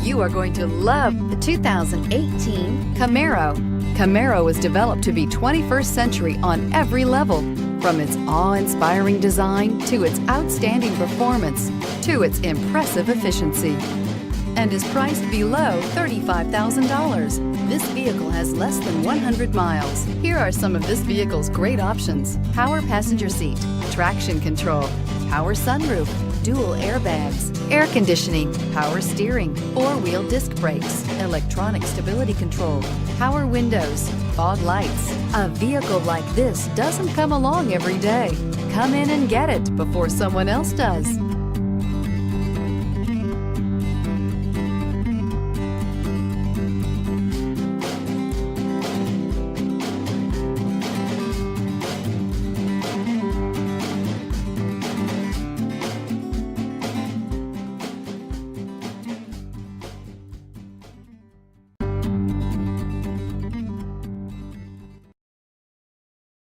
You are going to love the 2018 Camaro. Camaro was developed to be 21st century on every level, from its awe-inspiring design to its outstanding performance to its impressive efficiency, and is priced below $35,000. This vehicle has less than 100 miles. Here are some of this vehicle's great options: power passenger seat, traction control, power sunroof, dual airbags, air conditioning, power steering, four-wheel disc brakes, electronic stability control, power windows, fog lights. A vehicle like this doesn't come along every day. Come in and get it before someone else does.